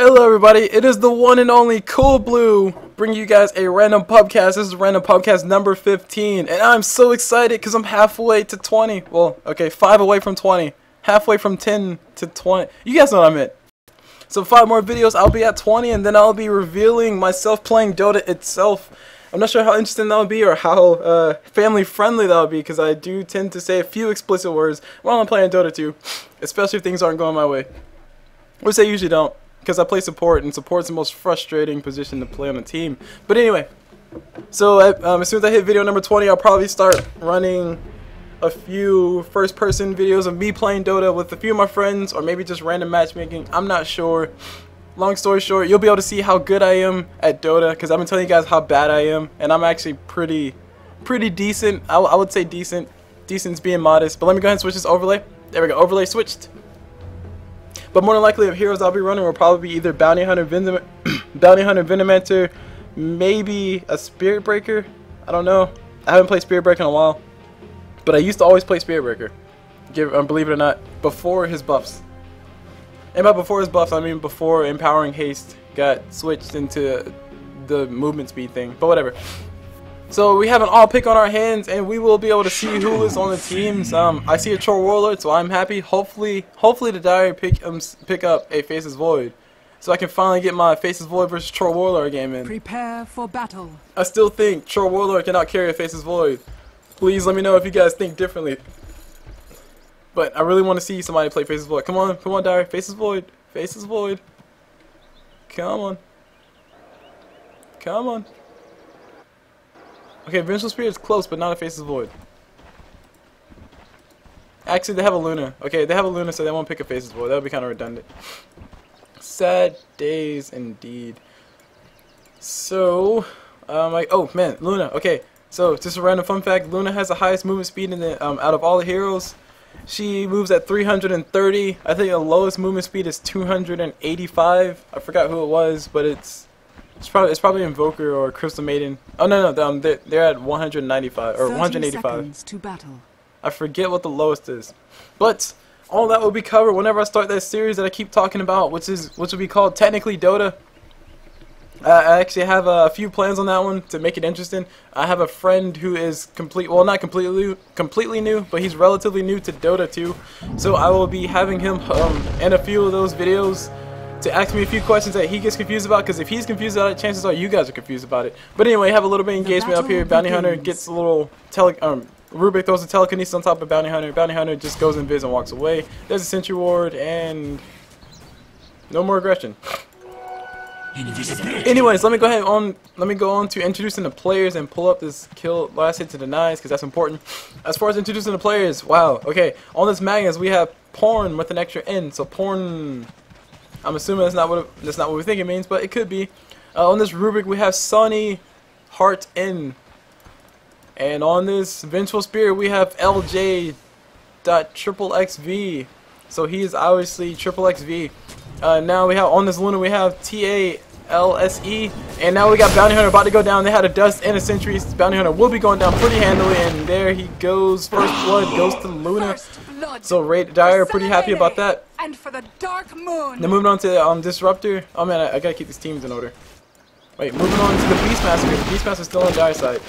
Hello everybody, it is the one and only Cul Blu bringing you guys a random pubcast. This is random pubcast number 15 and I'm so excited because I'm halfway to 20. Well, okay, 5 away from 20. Halfway from 10 to 20. You guys know what I meant. So 5 more videos, I'll be at 20 and then I'll be revealing myself playing Dota itself. I'm not sure how interesting that would be or how family friendly that would be because I do tend to say a few explicit words while I'm playing Dota 2. Especially if things aren't going my way. Which they usually don't. Because I play support, and support's the most frustrating position to play on a team. But anyway, so as soon as I hit video number 20, I'll probably start running a few first-person videos of me playing Dota with a few of my friends, or maybe just random matchmaking. I'm not sure. Long story short, you'll be able to see how good I am at Dota, because I've been telling you guys how bad I am, and I'm actually pretty decent. I would say decent. Decent's being modest. But let me go ahead and switch this overlay. There we go. Overlay switched. But more than likely, of heroes I'll be running will probably be either Bounty Hunter, Venomenter, maybe a Spirit Breaker. I don't know. I haven't played Spirit Breaker in a while, but I used to always play Spirit Breaker. Believe it or not, before his buffs. And by before his buffs, I mean before Empowering Haste got switched into the movement speed thing. But whatever. So we have an all pick on our hands, and we will be able to see who is on the teams. I see a Troll Warlord, so I'm happy. Hopefully the diary pick up a Faceless Void, so I can finally get my Faceless Void versus Troll Warlord game in. Prepare for battle. I still think Troll Warlord cannot carry a Faceless Void. Please let me know if you guys think differently. But I really want to see somebody play Faceless Void. Come on, diary. Faceless Void. Faceless Void. Come on. Okay, Vengeful Spirit is close, but not a Faceless Void. Actually, they have a Luna. Okay, they have a Luna, so they won't pick a Faceless Void. That would be kind of redundant. Sad days indeed. So, oh man, Luna. Okay, so just a random fun fact: Luna has the highest movement speed in the out of all the heroes. She moves at 330. I think the lowest movement speed is 285. I forgot who it was, but it's probably Invoker or Crystal Maiden. Oh no, they're at 195 or 185. To battle. I forget what the lowest is, but all that will be covered whenever I start that series that I keep talking about, which will be called technically Dota. I actually have a few plans on that one to make it interesting. I have a friend who is not completely new, but he's relatively new to Dota 2. So I will be having him in a few of those videos to ask me a few questions that he gets confused about, because if he's confused about it, chances are you guys are confused about it. But anyway, have a little bit of engagement up here. Bounty Hunter gets a little Rubik throws a telekinesis on top of Bounty Hunter. Bounty Hunter just goes invis and walks away. There's a Sentry Ward and no more aggression. Anyways, let me go on to introducing the players and pull up this kill last hit to denies, because that's important. As far as introducing the players, wow. Okay, on this Magnus we have Porn with an extra N. So Porn, I'm assuming that's not what we think it means, but it could be. On this Rubik we have Sunny Heart N. And on this Vengeful Spirit we have LJ.XXXV. So he is obviously XXXV. Now we have on this Luna we have TALSE, and now we got Bounty Hunter about to go down. They had a Dust and a Sentry. Bounty Hunter will be going down pretty handily, and there he goes. First blood goes to Luna. So Dyer pretty happy about that. And for the Dark Moon. Then moving on to Disruptor. Oh man, I gotta keep these teams in order. Wait, moving on to the Beastmaster. The Beastmaster's still on Dyer's side.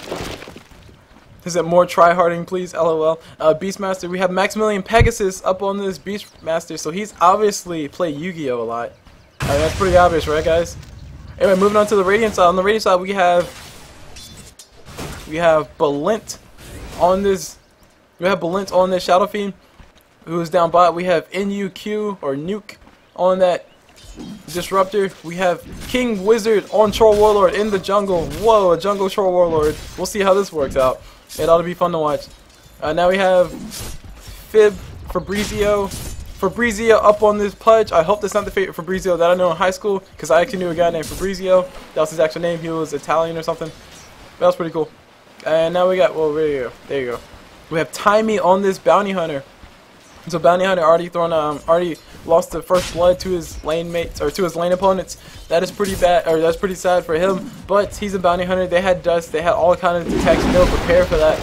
Is it more try-harding, please? LOL. Beastmaster, we have Maximilian Pegasus up on this Beastmaster, so he's obviously played Yu-Gi-Oh! A lot. That's pretty obvious, right, guys? Anyway, moving on to the Radiant side. On the Radiant side, we have Balint on this. We have Balint on this Shadow Fiend, who is down bot. We have NUQ or Nuke on that Disruptor. We have King Wizard on Troll Warlord in the jungle. Whoa, a jungle Troll Warlord. We'll see how this works out. It ought to be fun to watch. Now we have Fabrizio up on this Pudge. I hope that's not the favorite Fabrizio that I know in high school, because I actually knew a guy named Fabrizio. That was his actual name. He was Italian or something. That was pretty cool. And now we got, well, there you go. We have Timey on this Bounty Hunter. So Bounty Hunter already lost the first blood to his lane mates, or to his lane opponents. That is pretty bad, or that's pretty sad for him. But he's a Bounty Hunter. They had Dust. They had all kinds of detection. They were prepared for that.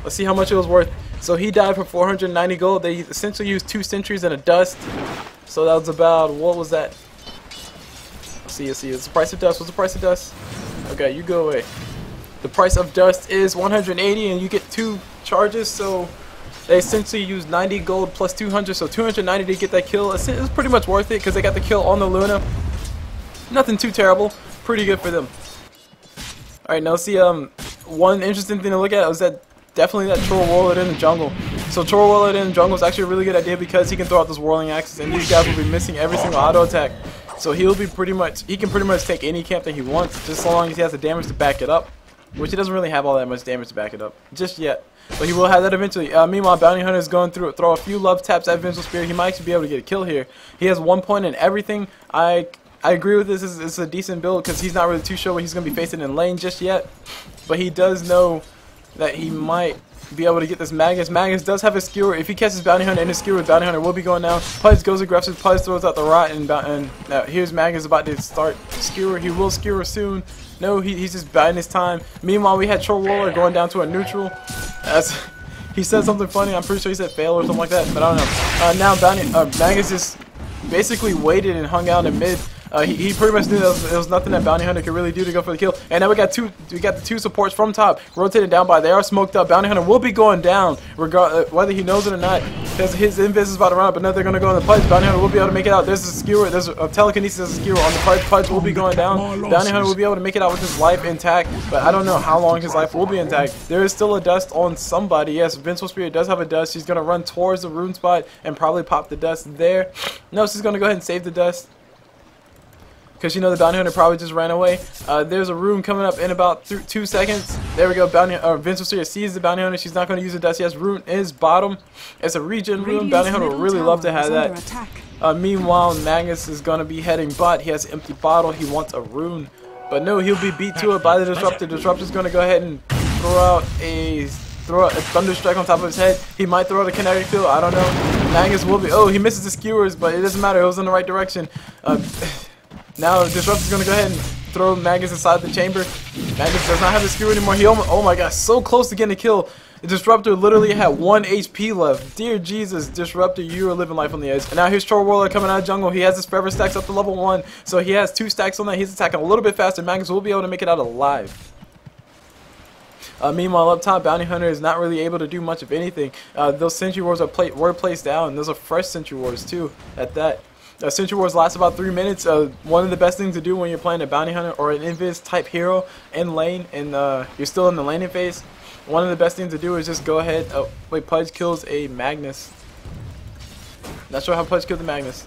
Let's see how much it was worth. So he died for 490 gold. They essentially used 2 sentries and a Dust. So So that was about, what was that? Let's see. It's the price of dust. What's the price of dust? Okay, you go away. The price of dust is 180, and you get 2 charges. So they essentially use 90 gold plus 200, so 290 to get that kill. It's pretty much worth it because they got the kill on the Luna. Nothing too terrible. Pretty good for them. All right, now see, one interesting thing to look at is that definitely that Troll Warlord in the jungle. So Troll Warlord in the jungle is actually a really good idea because he can throw out those whirling axes, and these guys will be missing every single auto attack. So he can pretty much take any camp that he wants, just so long as he has the damage to back it up. Which he doesn't really have all that much damage to back it up just yet, but he will have that eventually. Meanwhile, Bounty Hunter is going through, throw a few love taps at Vengeful Spirit. He might actually be able to get a kill here. He has 1 point in everything. I agree with this. It's a decent build because he's not really too sure what he's going to be facing in lane just yet, but he does know that he might be able to get this Magus. Magus does have a skewer. If he catches Bounty Hunter in a skewer, Bounty Hunter will be going down. Pudge goes aggressive. Pudge throws out the rot, and here's Magus about to start skewer. He will skewer soon. No, he's just biding his time. Meanwhile, we had Troll Warlord going down to a neutral. He said something funny. I'm pretty sure he said fail or something like that, but I don't know. Now Magus just basically waited and hung out in mid. He pretty much knew there was nothing that Bounty Hunter could really do to go for the kill. And now we got the 2 supports from top, rotated down by. They are smoked up. Bounty Hunter will be going down, whether he knows it or not. Because his invis is about to run up, but now they're going to go on the Pudge. Bounty Hunter will be able to make it out. There's a skewer. There's a telekinesis as a skewer on the Pudge. Pudge will be going down. Bounty Hunter will be able to make it out with his life intact, but I don't know how long his life will be intact. There is still a dust on somebody. Yes, Vengeful Spirit does have a dust. She's going to run towards the rune spot and probably pop the dust there. No, she's going to go ahead and save the dust, because you know the Bounty Hunter probably just ran away. There's a rune coming up in about 2 seconds. There we go. Vengeful Spirit sees the Bounty Hunter. She's not going to use the dust. Yes, rune is bottom. It's a regen rune. Bounty Hunter would really love to have that. Meanwhile, Magus is going to be heading bot. He has an empty bottle. He wants a rune. But no, he'll be beat to it by the Disruptor. Disruptor's going to go ahead and throw out a Thunder Strike on top of his head. He might throw out a kinetic field. I don't know. Magus will be... Oh, he misses the skewers, but it doesn't matter. It was in the right direction. Now Disruptor's gonna go ahead and throw Magus inside the chamber. Magus does not have the skewer anymore. He almost, oh my gosh, so close to getting a kill. The Disruptor literally had 1 HP left. Dear Jesus, Disruptor, you are living life on the edge. And now here's Troll Warlord coming out of jungle. He has his forever stacks up to level 1, so he has 2 stacks on that. He's attacking a little bit faster. Magus will be able to make it out alive. Meanwhile, up top, Bounty Hunter is not really able to do much of anything. Those Sentry Wars were placed down. Those are fresh Sentry Wars too, at that. Sentry Wars last about 3 minutes. One of the best things to do when you're playing a Bounty Hunter or an Invis type hero in lane and you're still in the laning phase, one of the best things to do is just go ahead. Oh, wait, Pudge kills a Magnus. Not sure how Pudge killed the Magnus.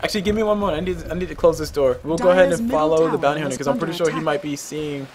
Actually, give me one more. I need to close this door. We'll go ahead and follow the Bounty Hunter because I'm pretty sure he might be seeing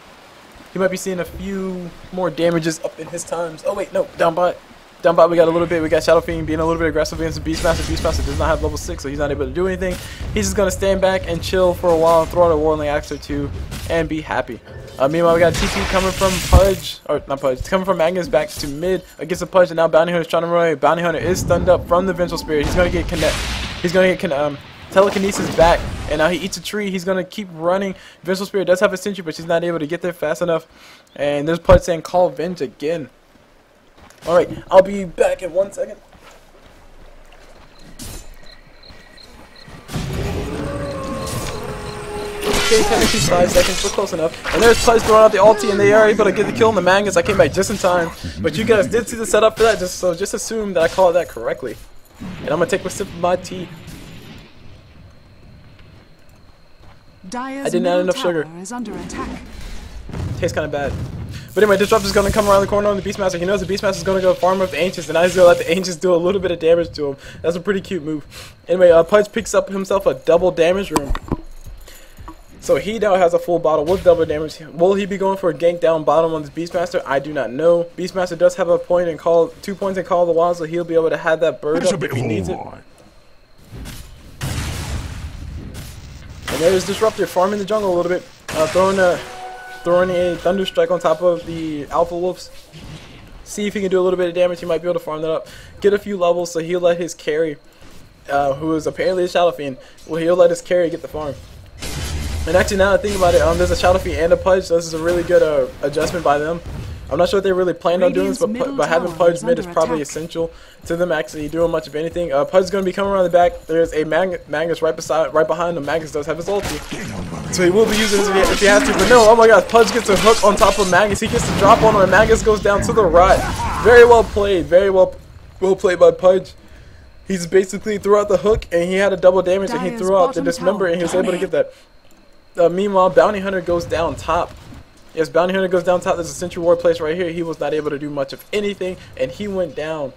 a few more damages up in his times. Oh wait, no, down bot. Down bot, we got a little bit. We got Shadow Fiend being a little bit aggressive against the Beastmaster. Beastmaster does not have level 6, so he's not able to do anything. He's just going to stand back and chill for a while, throw out a Whirling Axe or 2, and be happy. Meanwhile, we got TP coming from Pudge, or not Pudge, it's coming from Magnus back to mid against the Pudge, and now Bounty Hunter is trying to run away. Bounty Hunter is stunned up from the Vengeful Spirit. He's going to get telekinesis back, and now he eats a tree. He's going to keep running. Vengeful Spirit does have a sentry, but she's not able to get there fast enough. And there's Pudge saying, call Venge again. Alright, I'll be back in 1 second. Okay, technically 5 seconds, we're close enough. And there's Pudge throwing out the ulti, and they are able to get the kill on the Magnus. I came back just in time. But you guys did see the setup for that, so just assume that I called that correctly. And I'm going to take a sip of my tea. I didn't add enough sugar. Tastes kind of bad. But anyway, Disruptor's going to come around the corner on the Beastmaster. He knows the Beastmaster's going to go farm up the Ancients, and now he's going to let the Ancients do a little bit of damage to him. That's a pretty cute move. Anyway, Pudge picks up himself a double damage room. So he now has a full bottle with double damage. Will he be going for a gank down bottom on this Beastmaster? I do not know. Beastmaster does have a point and call, 2 points in Call of the Wild, so he'll be able to have that bird up if he needs it. And there's Disruptor farming the jungle a little bit, throwing a Thunder Strike on top of the Alpha Wolves. See if he can do a little bit of damage. He might be able to farm that up. Get a few levels, so he'll let his carry, who is apparently a Shadow Fiend, well, he'll let his carry get the farm. And actually, now that I think about it, there's a Shadow Fiend and a Pudge, so this is a really good adjustment by them. I'm not sure what they really planned on doing this, but having Pudge mid is probably essential to them actually doing much of anything. Pudge is going to be coming around the back. There's a Magus right behind him. Magus does have his ulti, so he will be using this if he has to. But no, oh my god, Pudge gets a hook on top of Magus. He gets the drop on him, and Magus goes down to the right. Very well played. Very well played by Pudge. He's basically threw out the hook, and he had a double damage, and he threw out the dismember, and he was able to get that. Meanwhile, Bounty Hunter goes down top. Yes, Bounty Hunter goes down top. There's a Sentry Ward place right here. He was not able to do much of anything, and he went down.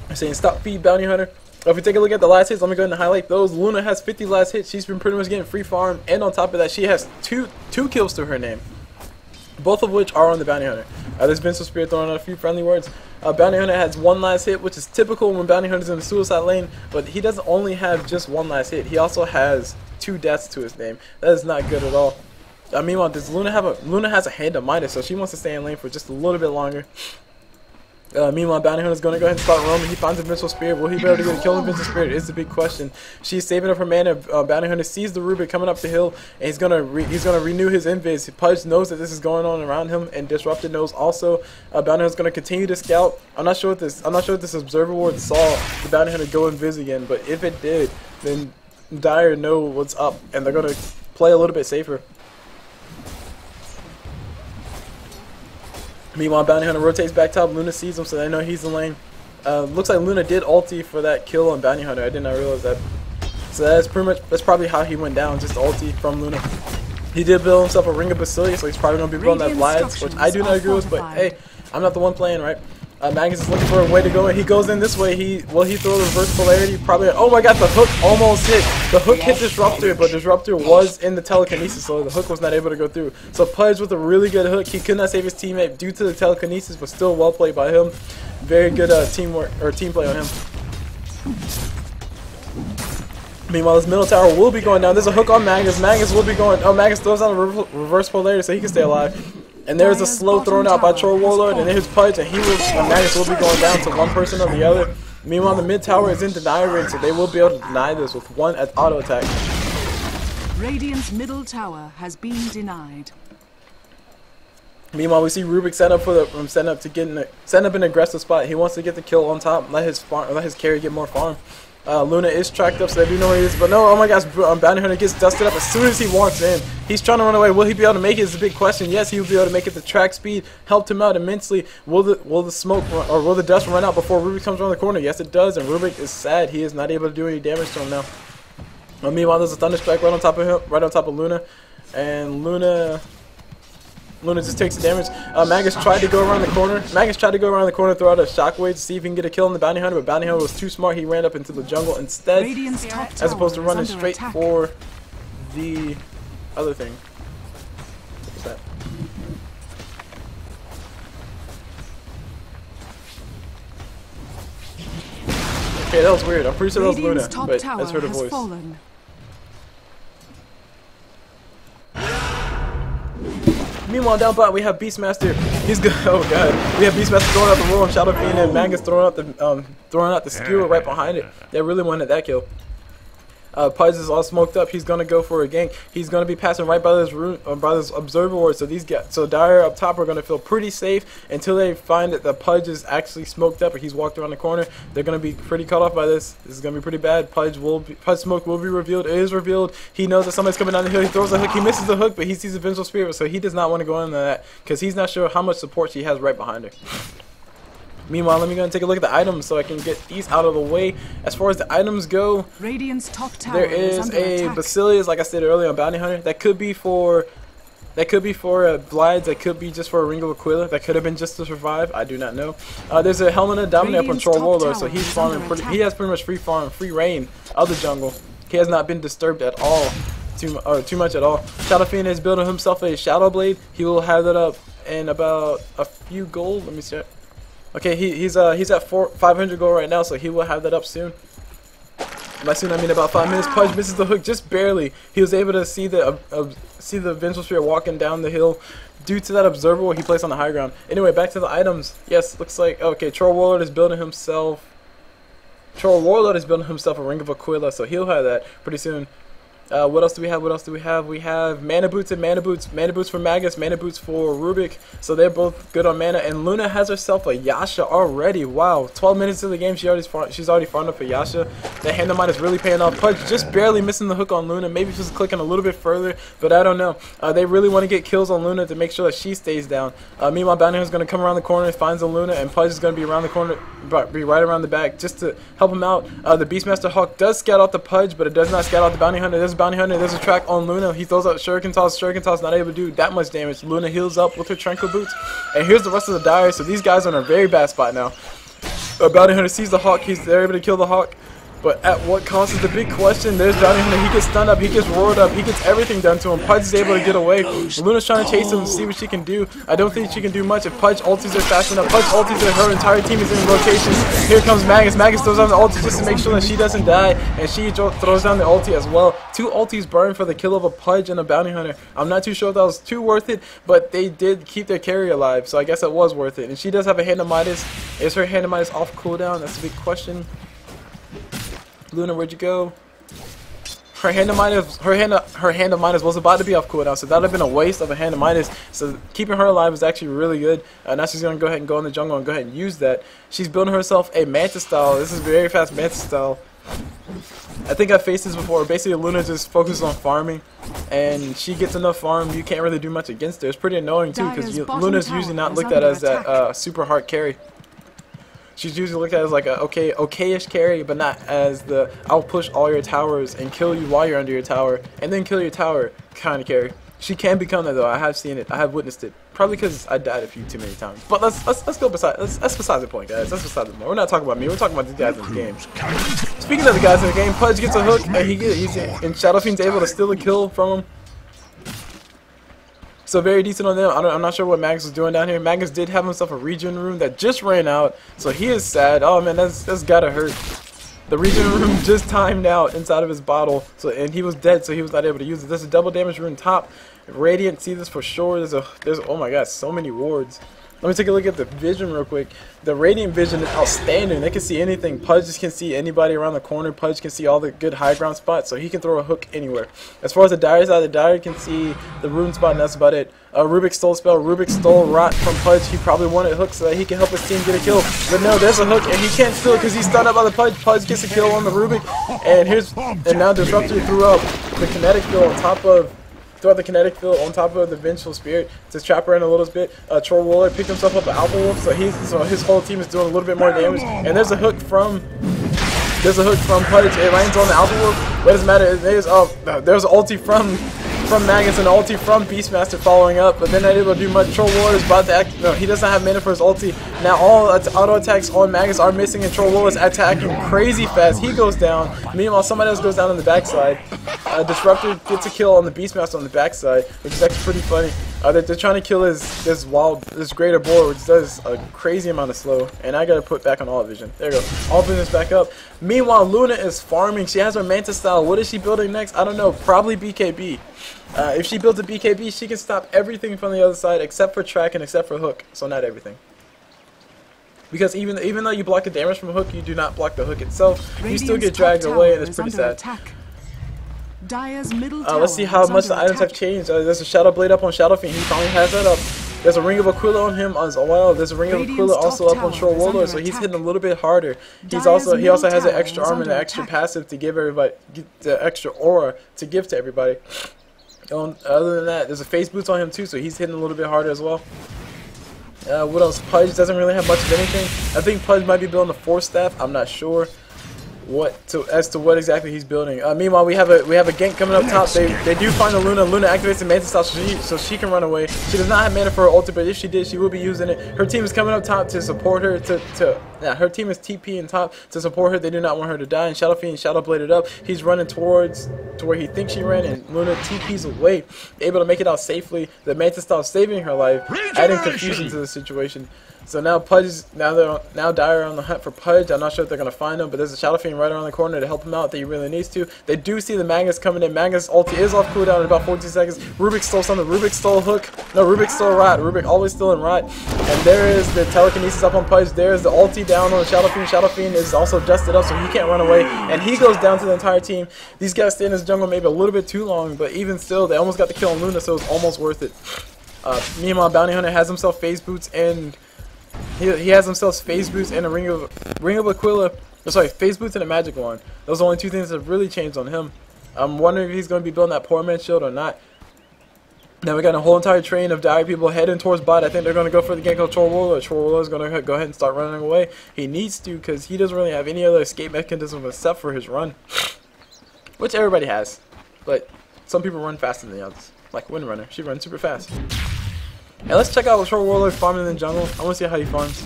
I'm saying stop feed Bounty Hunter. If we take a look at the last hits, let me go ahead and highlight those. Luna has 50 last hits. She's been pretty much getting free farm, and on top of that, she has two kills to her name, both of which are on the Bounty Hunter. There's been some Spirit throwing out a few friendly words. Bounty Hunter has one last hit, which is typical when Bounty Hunter's in the suicide lane, but he doesn't only have just one last hit. He also has 2 deaths to his name. That is not good at all. Meanwhile, does Luna has a hand of Midas, so she wants to stay in lane for just a little bit longer. Meanwhile, Bounty Hunter is going to go ahead and start roaming. He finds a Vengeful Spirit. Will he be able to get a kill on Vengeful Spirit is the big question. She's saving up her mana. Bounty Hunter sees the Rubik coming up the hill, and he's gonna renew his invis. Pudge knows that this is going on around him, and Disrupted knows also. Bounty Hunter is going to continue to scout. I'm not sure what this Observer Ward saw the Bounty Hunter go invis again, but if it did, then Dire know what's up, and they're going to play a little bit safer. Meanwhile, Bounty Hunter rotates back top. Luna sees him, so they know he's in lane. Looks like Luna did ulti for that kill on Bounty Hunter. I did not realize that. So that's probably how he went down, just ulti from Luna. He did build himself a Ring of Basilia, so he's probably going to be building that Blades, which I do not agree with, but hey, I'm not the one playing, right? Magus is looking for a way to go, and he goes in this way. Will he throw reverse polarity? Probably. Oh my god, the hook almost hit. The hook hit Disruptor, but Disruptor was in the telekinesis, so the hook was not able to go through. So Pudge with a really good hook. He could not save his teammate due to the telekinesis, but still well played by him. Very good teamwork or team play on him. Meanwhile, this middle tower will be going down. There's a hook on Magus. Magus will be going. Oh, Magus throws out a reverse polarity so he can stay alive. And there's a slow thrown out by Troll Warlord, and there's Pudge, and Magus will be going down to one person or the other. Meanwhile, the mid tower is in denial range, so they will be able to deny this with one auto attack. Radiant's middle tower has been denied. Meanwhile, we see Rubik set up an aggressive spot. He wants to get the kill on top, let his carry get more farm. Luna is tracked up, so they do know where he is. But no, oh my gosh, Bounty Hunter gets dusted up as soon as he walks in. He's trying to run away. Will he be able to make it is a big question. Yes, he will be able to make it. The track speed helped him out immensely. Will the smoke or will the dust run out before Rubik comes around the corner? Yes, it does, and Rubik is sad. He is not able to do any damage to him now. Meanwhile, there's a Thunder Strike right on top of him, right on top of Luna, and Luna just takes the damage. Magus tried to go around the corner. Throw out a shockwave to see if he can get a kill on the Bounty Hunter, but Bounty Hunter was too smart. He ran up into the jungle instead, as opposed to running straight for the other thing. What was that? Okay, that was weird. I'm pretty sure that was Luna, but I just heard a voice. Fallen. Meanwhile, down bot we have Beastmaster. He's good. Oh god, we have Beastmaster throwing out the roll, and Shadow Fiend and Magus throwing out the skewer right behind it. They really wanted that kill. Pudge is all smoked up. He's gonna go for a gank. He's gonna be passing right by this Observer Ward. So Dire up top are gonna feel pretty safe until they find that the Pudge is actually smoked up or he's walked around the corner. They're gonna be pretty cut off by this. This is gonna be pretty bad. Pudge smoke will be revealed. It is revealed. He knows that somebody's coming down the hill. He throws a hook. He misses the hook, but he sees a Vengeful Spirit, so he does not want to go into that because he's not sure how much support she has right behind her. Meanwhile, let me go and take a look at the items so I can get these out of the way. As far as the items go, Radiant's top tower there is a Basilius, like I said earlier, on Bounty Hunter. That could be for Blades. That could be just for a Ring of Aquila. That could have been just to survive. I do not know. There's a Helmet of Dominate up on Troll Warlord, so he's farming he has pretty much free farm, free reign of the jungle. He has not been disturbed at all, too much at all. Shadow Fiend is building himself a Shadow Blade. He will have that up in about a few gold. Let me check. Okay, he's at 500 gold right now, so he will have that up soon. By soon I mean about 5 minutes. Pudge misses the hook just barely. He was able to see the Vengeful Spirit walking down the hill due to that Observer where he placed on the high ground. Anyway, back to the items. Yes, looks like okay. Troll Warlord is building himself. A Ring of Aquila, so he'll have that pretty soon. What else do we have? What else do we have? We have mana boots and mana boots. Mana boots for Magus, mana boots for Rubik. So they're both good on mana. And Luna has herself a Yasha already. Wow, 12 minutes into the game, she's already farmed up a Yasha. That hand of mine is really paying off. Pudge just barely missing the hook on Luna. Maybe she's clicking a little bit further, but I don't know. They really want to get kills on Luna to make sure that she stays down. Meanwhile, Bounty Hunter's going to come around the corner, finds a Luna, and Pudge is going to be around the corner, be right around the back just to help him out. The Beastmaster Hawk does scout out the Pudge, but it does not scout out the Bounty Hunter. There's a Bounty Hunter, there's a track on Luna. He throws out Shuriken Toss. Shuriken Toss not able to do that much damage. Luna heals up with her Tranquil Boots. And here's the rest of the Dire. So these guys are in a very bad spot now. Bounty Hunter sees the Hawk. They're able to kill the Hawk. But at what cost is the big question. There's Bounty Hunter. He gets stunned up. He gets roared up. He gets everything done to him. Pudge is able to get away. Luna's trying to chase him and see what she can do. I don't think she can do much. If Pudge ultis her fast enough, Pudge ultis her, her entire team is in rotation. Here comes Magus. Magus throws down the ulti just to make sure that she doesn't die. And she throws down the ulti as well. 2 ultis burned for the kill of a Pudge and a Bounty Hunter. I'm not too sure if that was too worth it, but they did keep their carry alive. So I guess it was worth it. And she does have a Hand of Midas. Is her Hand of Midas off cooldown? That's a big question. Luna, where'd you go? Her hand of Midas was about to be off cooldown, so that would have been a waste of a Hand of Midas. So keeping her alive is actually really good. Now she's gonna go ahead and go in the jungle and go ahead and use that. She's building herself a Manta style. This is very fast Manta style. I think I've faced this before. Basically, Luna just focuses on farming, and she gets enough farm. You can't really do much against her. It's pretty annoying too, because Luna's usually not looked at as that super hard carry. She's usually looked at as like a okayish carry, but not as the I'll push all your towers and kill you while you're under your tower and then kill your tower kind of carry. She can become that though. I have seen it. I have witnessed it. Probably because I died a few too many times. But let's go beside. That's beside the point, guys. That's beside the point. We're not talking about me. We're talking about these guys in the game. Speaking of the guys in the game, Pudge gets a hook and and Shadow Fiend's able to steal a kill from him. So very decent on them. I'm not sure what Magus was doing down here. Magus did have himself a regen room that just ran out, so he is sad. Oh man, that's gotta hurt. The regen room just timed out inside of his bottle, and he was dead, so he was not able to use it. There's a double damage rune top. Radiant, see this for sure. There's oh my god, so many wards. Let me take a look at the vision real quick. The Radiant vision is outstanding. They can see anything. Pudge just can see anybody around the corner. Pudge can see all the good high ground spots, so he can throw a hook anywhere. As far as the Dire side, the Dire can see the rune spot, and that's about it. Rubik stole spell. Rubik stole rot from Pudge. He probably wanted a hook so that he can help his team get a kill. But no, there's a hook, and he can't steal it because he's stunned up by the Pudge. Pudge gets a kill on the Rubik, and now Disruptor threw up the kinetic field on top of. Throughout the kinetic field on top of the Vengeful Spirit to trap her in a little bit. Troll Roller picked himself up an Alpha Wolf, so his whole team is doing a little bit more damage. And there's a hook from Pudge. It lands on the Alpha Wolf. What does it matter? There's an ulti from Magus and an ulti from Beastmaster following up, but they're not able to do much. Troll Roller is about to act. No, he doesn't have mana for his ulti. Now all auto attacks on Magus are missing, and Troll Roller is attacking crazy fast. He goes down. Meanwhile, somebody else goes down on the backside. Disruptor gets a kill on the Beastmaster on the backside, which is actually pretty funny. They're trying to kill this greater boar, which does a crazy amount of slow. And I gotta put back on all vision. There you go. All vision is back up. Meanwhile, Luna is farming. She has her Manta style. What is she building next? I don't know. Probably BKB. If she builds a BKB, she can stop everything from the other side except for track and except for hook. So not everything. Because even though you block the damage from a hook, you do not block the hook itself. You still get dragged away, and it's pretty sad. Let's see how much the items have changed. There's a Shadow Blade up on Shadow Fiend. He finally has that up. There's a Ring of Aquila on him as well. There's a Ring of Aquila also up on Troll Roller, so he's hitting a little bit harder. He also has an extra armor and an extra passive to give everybody, the extra aura to give to everybody. Other than that, there's a Phase Boots on him too, so he's hitting a little bit harder as well. What else? Pudge doesn't really have much of anything. I think Pudge might be building a Force Staff. I'm not sure as to what exactly he's building. Meanwhile, we have a gank coming up top. They do find a Luna. Luna activates the Manta style so she can run away. She does not have mana for her ulti, but if she did, she will be using it. Her team is coming up top to support her. Her team is TPing top to support her. They do not want her to die. And Shadow Fiend Shadow Bladed up. He's running to where he thinks she ran, and Luna TPs away, able to make it out safely. The Manta style saving her life, adding confusion to the situation. So now Pudge, now Dire on the hunt for Pudge. I'm not sure if they're gonna find him, but there's a Shadow Fiend right around the corner to help him out that he really needs to. They do see the Magnus coming in. Magnus ulti is off cooldown in about 14 seconds. Rubik stole something. Rubik stole a hook. No, Rubik stole a rot. Rubik always still in rot. And there is the telekinesis up on Pudge. There's the ulti down on the Shadow Fiend. Shadow Fiend is also dusted up, so he can't run away. And he goes down to the entire team. These guys stay in this jungle maybe a little bit too long, but even still, they almost got the kill on Luna, so it's almost worth it. Meanwhile, Bounty Hunter has himself phase boots and he has himself phase boots and a ring of Aquila. Sorry, phase boots and a magic wand. Those are the only two things that have really changed on him. I'm wondering if he's going to be building that poor man shield or not. Now we got a whole entire train of Dire people heading towards bot. I think they're going to go for the gank of Chorwolo. Chorwolo is going to go ahead and start running away. He needs to because he doesn't really have any other escape mechanism except for his run, which everybody has. But some people run faster than the others. Like Windrunner, she runs super fast. And let's check out what Short Warlord is farming in the jungle. I want to see how he farms.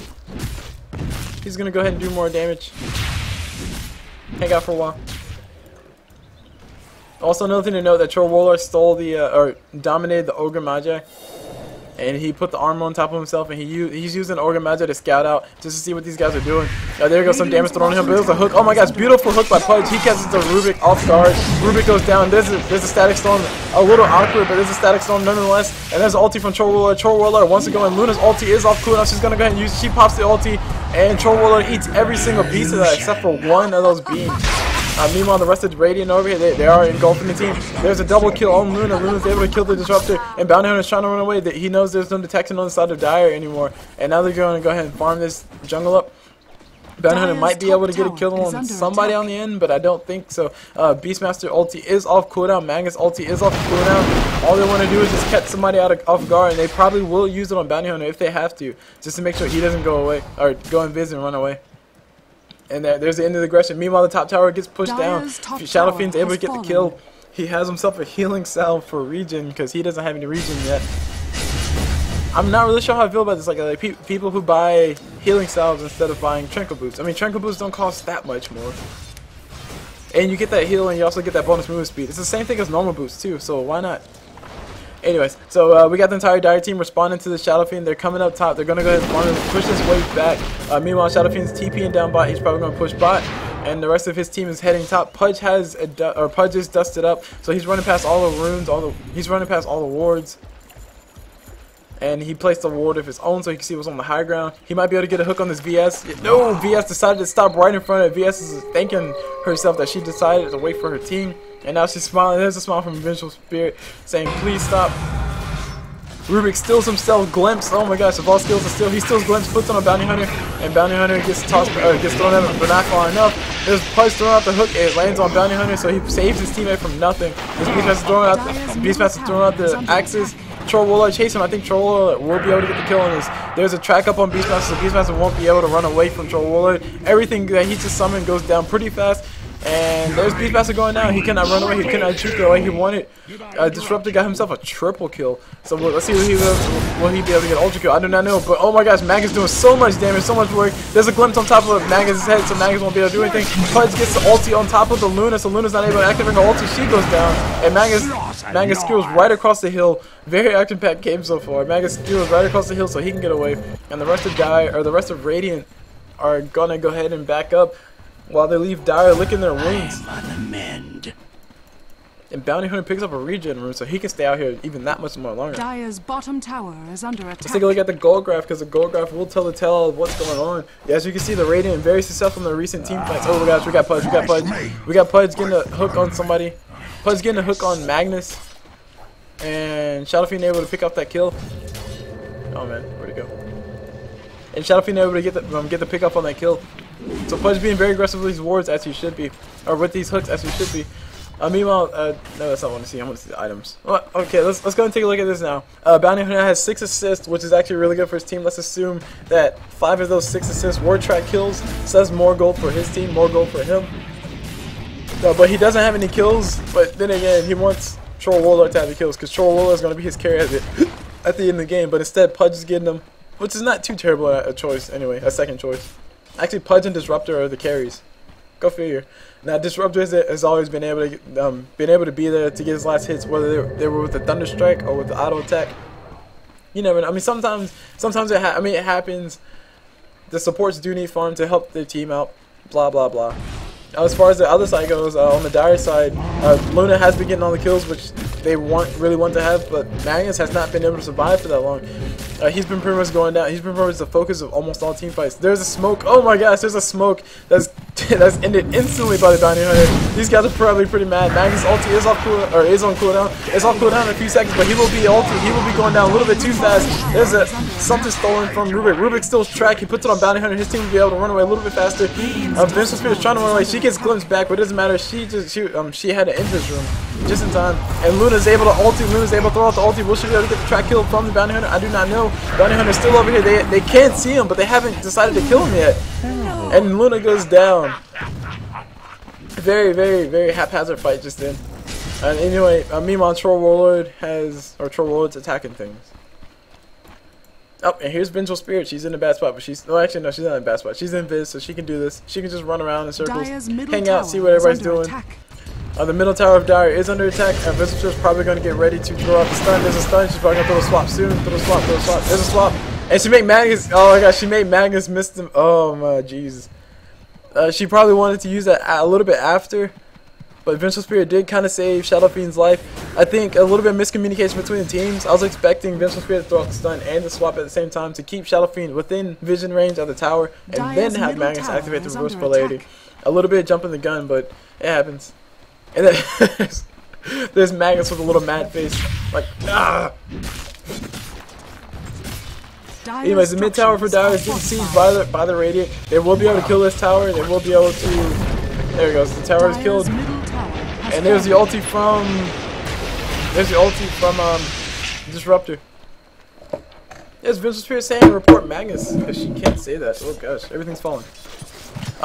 He's going to go ahead and do more damage. Hang out for a while. Also, another thing to note that Short Warlord stole the, or dominated the Ogre Magi. And he put the armor on top of himself, and he's using Ogre Magi to scout out just to see what these guys are doing. There goes some damage thrown on him, but it was a hook. Oh my gosh, beautiful hook by Pudge. He catches the Rubik off guard. Rubik goes down. There's a static storm. A little awkward, but there's a static storm nonetheless. And there's an ulti from Troll Warlord. Troll Warlord wants to go in. Luna's ulti is off cooldown. She's going to go ahead and use it. She pops the ulti, and Troll Warlord eats every single piece of that except for one of those beams. Meanwhile, the rest of the Radiant over here, they are engulfing the team. There's a double kill on Luna. Luna's able to kill the Disruptor, and Bounty Hunter's trying to run away. He knows there's no detection on the side of Dire anymore, and now they're going to go ahead and farm this jungle up. Bounty Hunter might be able to get a kill on somebody on the end, but I don't think so. Beastmaster ulti is off cooldown. Magnus ulti is off cooldown. All they want to do is just catch somebody off guard, and they probably will use it on Bounty Hunter if they have to, just to make sure he doesn't go away, or go invis and run away. And there's the end of the aggression. Meanwhile, the top tower gets pushed down. Shadow Fiend's able to get the kill. He has himself a healing salve for regen because he doesn't have any regen yet. I'm not really sure how I feel about this. Like people who buy healing salves instead of buying Tranquil boots. I mean, Tranquil boots don't cost that much more. And you get that heal, and you also get that bonus movement speed. It's the same thing as normal boots too, so why not? Anyways, so we got the entire Dire team responding to the Shadow Fiend. They're coming up top. They're going to go ahead and spawn and push this wave back. Meanwhile, Shadow Fiend's TPing down bot. He's probably going to push bot. And the rest of his team is heading top. Pudge Pudge is dusted up. So he's running past all the runes. He's running past all the wards. And he placed a ward of his own so he can see what's on the high ground. He might be able to get a hook on this VS. No, VS decided to stop right in front of it. VS is thanking herself that she decided to wait for her team. And now she's smiling. There's a smile from Vengeful Spirit saying, please stop. Rubik steals himself Glimpse. Oh my gosh, if all skills are still, he steals Glimpse, puts on a Bounty Hunter, and Bounty Hunter gets tossed, gets thrown out, but not far enough. There's Pudge throwing out the hook, it lands on Bounty Hunter, so he saves his teammate from nothing. This Beastmaster throwing out the axes. Troll Warlord chase him. I think Troll Warlord will be able to get the kill on this. There's a track up on Beastmaster, so Beastmaster won't be able to run away from Troll Warlord. Everything that he just summoned goes down pretty fast. And there's Beastmaster going down. He cannot run away. He cannot shoot the way he wanted. Disruptor got himself a triple kill. So let's see will he be able to get ultra kill. I do not know. But oh my gosh, Magus doing so much damage, so much work. There's a glimpse on top of Magus' head, so Magus won't be able to do anything. Pudge gets the ulti on top of the Luna, so Luna's not able to activate her ulti. She goes down. And Magus skills right across the hill. Very action-packed game so far. Magus skills right across the hill so he can get away. And the rest of the rest of Radiant are gonna go ahead and back up, while they leave Dire licking their wounds. And Bounty Hunter picks up a regen room so he can stay out here even that much more longer. Dire's bottom tower is under attack. Let's take a look at the gold graph, because the gold graph will tell the tale of what's going on. Yeah, as you can see, the Radiant very successful in the recent team fights. Oh my gosh, we got Pudge, we got Pudge. We got Pudge getting a hook on somebody. Pudge getting a hook on Magnus. And Shadow Fiend able to pick up that kill. Oh man, where'd it go? And Shadow Fiend able to get the pick up on that kill. So Pudge being very aggressive with these wards as he should be, or with these hooks as he should be. Meanwhile, no, that's not what I want to see. I want to see the items. Well, okay, let's go and take a look at this now. Bounty Hunter has 6 assists, which is actually really good for his team. Let's assume that 5 of those 6 assists were track kills. So that's more gold for his team, more gold for him. No, but he doesn't have any kills. But then again, he wants Troll Warlord to have the kills, because Troll Warlord is going to be his carry at the end of the game. But instead, Pudge is getting them, which is not too terrible a choice anyway, a second choice. Actually, Pudge and Disruptor are the carries. Go figure. Now, Disruptor has always been able to be there to get his last hits, whether they were with the Thunder Strike or with the auto attack. You never know. I mean, sometimes it happens. The supports do need farm to help their team out. Blah blah blah. As far as the other side goes, on the Dire side, Luna has been getting all the kills, which they really want to have, but Magnus has not been able to survive for that long. He's been pretty much going down. He's been pretty much the focus of almost all team fights. There's a smoke. Oh my gosh, there's a smoke that's ended instantly by the bounty hunter. These guys are probably pretty mad. Magnus' ulti is on cooldown. It's on cooldown in a few seconds, but he will be going down a little bit too fast. There's something stolen from Rubik. Rubik steals track. He puts it on bounty hunter. His team will be able to run away a little bit faster. Vincent Spear is trying to run away. She gets glimpsed back, but it doesn't matter. She had an entrance room just in time, and Luna's able to ulti. Luna's able to throw out the ulti. Will she be able to get the track kill from the bounty hunter? I do not know. Bounty hunter's still over here. They can't see him, but they haven't decided to kill him yet. And Luna goes down. Very, very, very haphazard fight just then. And anyway, meanwhile, Troll Warlord's attacking things. Oh, and here's Vengeful Spirit. She's in a bad spot, but she's no, actually no, she's not in a bad spot. She's in Viz, so she can do this. She can just run around in circles, hang out, see what everybody's doing. The middle tower of Dire is under attack. Vengeful Spirit's probably going to get ready to throw out the stun. There's a stun. She's probably going to throw a swap soon. Throw a swap. There's a swap. And she made Magnus. Oh my gosh, she made Magnus miss them. Oh my Jesus. She probably wanted to use that a little bit after, but Vengeful Spirit did kind of save Shadow Fiend's life. I think a little bit of miscommunication between the teams. I was expecting Vengeful Spirit to throw out the stun and the swap at the same time to keep Shadow Fiend within vision range of the tower, and then have Magnus activate the reverse polarity. A little bit of jumping the gun, but it happens. And then there's Magnus with a little mad face, like ah. Anyways, the mid tower for Dire is getting sieged by the Radiant. They will be able to kill this tower. They will be able to. There it goes. The tower is killed. And there's the ulti from. Disruptor. Yes, Vengeful Spirit saying report Magnus, because she can't say that. Oh gosh, everything's falling.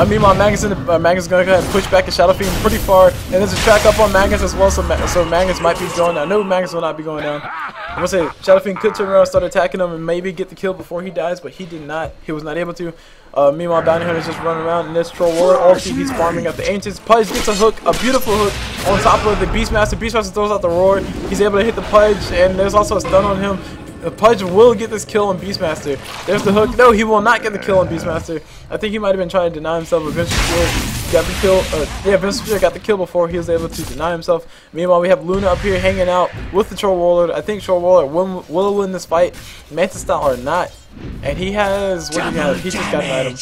Meanwhile, Magnus is going to go ahead and push back the Shadow Fiend pretty far, and there's a track up on Magnus as well, so Magnus might be going down. No, Magnus will not be going down. I'm going to say Shadow Fiend could turn around and start attacking him and maybe get the kill before he dies, but he did not. He was not able to. Meanwhile, Bounty Hunter is just running around, and this Troll Warlord ulti, he's farming up the Ancients. Pudge gets a hook, a beautiful hook, on top of the Beastmaster. Beastmaster throws out the Roar. He's able to hit the Pudge, and there's also a stun on him. The Pudge will get this kill on Beastmaster. There's the hook. No, he will not get the kill on Beastmaster. I think he might have been trying to deny himself, but Vengeful Spirit got the kill. Vengeful Spirit got the kill before he was able to deny himself. Meanwhile, we have Luna up here hanging out with the Troll Warlord. I think Troll Warlord will win this fight, Manta style or not. And he has, what do you have? He just got an item.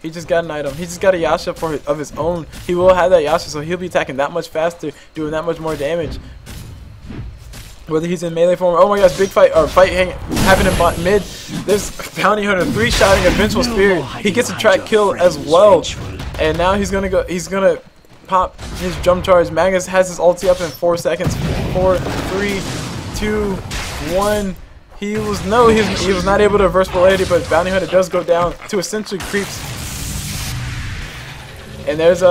He just got an item. He just got a Yasha of his own. He will have that Yasha, so he'll be attacking that much faster, doing that much more damage. Whether he's in melee form, oh my gosh, big fight, or fight happening in mid. There's Bounty Hunter 3-shotting a Vengeful Spirit. He gets a track kill as well, and now he's gonna pop his jump charge. Magnus has his ulti up in 4 seconds. 4, 3, 2, 1. He was not able to reverse polarity, but Bounty Hunter does go down to essentially creeps. And there's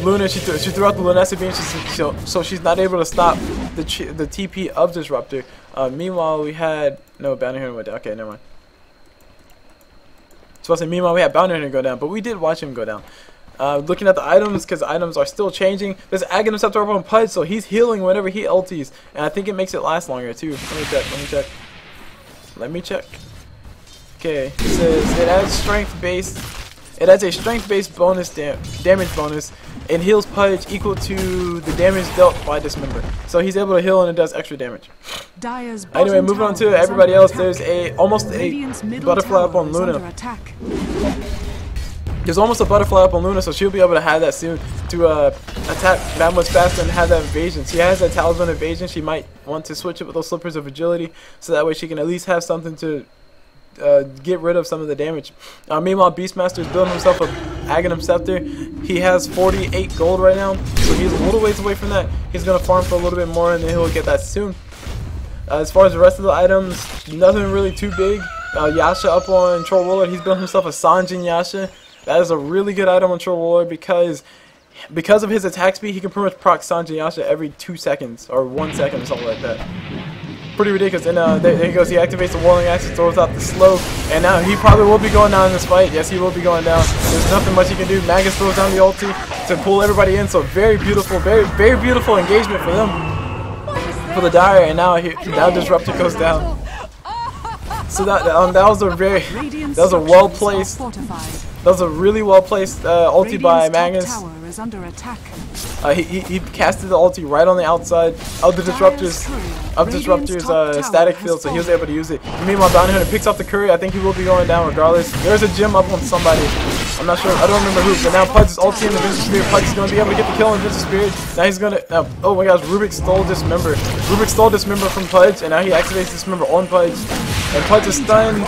Luna. She threw out the Lunescent Beam, so she's not able to stop the TP of Disruptor. Meanwhile, we had Bounty Hunter went down. Okay, never mind. So I say meanwhile we had Bounty Hunter go down, but we did watch him go down. Looking at the items, because the items are still changing. There's Aghanim Scepter up on Pudge, so he's healing whenever he ultis, and I think it makes it last longer too. Let me check. Okay, it says it adds strength based. It adds a strength-based bonus damage bonus and heals Pudge equal to the damage dealt by Dismember. So he's able to heal and it does extra damage. Anyway, moving on to everybody else, there's almost a butterfly up on Luna. There's almost a butterfly up on Luna, so she'll be able to have that soon to attack that much faster and have that evasion. She has that Talisman evasion. She might want to switch it with those Slippers of Agility, so that way she can at least have something to get rid of some of the damage. Meanwhile, Beastmaster is building himself a Aghanim Scepter. He has 48 gold right now, so he's a little ways away from that. He's going to farm for a little bit more, and then he'll get that soon. As far as the rest of the items, nothing really too big. Yasha up on Troll Warlord. He's built himself a Sanjin Yasha. That is a really good item on Troll Warlord because of his attack speed, he can pretty much proc Sanjin Yasha every 2 seconds or 1 second or something like that. Pretty ridiculous. And there he goes. He activates the Whirling Axe, throws out the slow, and now he probably will be going down in this fight. Yes, he will be going down. There's nothing much he can do. Magus throws down the ulti to pull everybody in. So very beautiful, very beautiful engagement for them, for the Dire. And now Disruptor goes down. So that was a very that was a well placed. That was a really well placed ulti by Magnus. He casted the ulti right on the outside of the disruptor's static field, so he was able to use it. Meanwhile, Bounty Hunter picks up the Curry. I think he will be going down regardless. There's a gem up on somebody. I'm not sure. I don't remember who. But now Pudge is ulti in the Vincent Spirit. Pudge is going to be able to get the kill on Vincent Spirit. Now he's going to. Oh my gosh, Rubik stole Dismember. Rubik stole Dismember from Pudge, and now he activates Dismember on Pudge. And Pudge is stunned.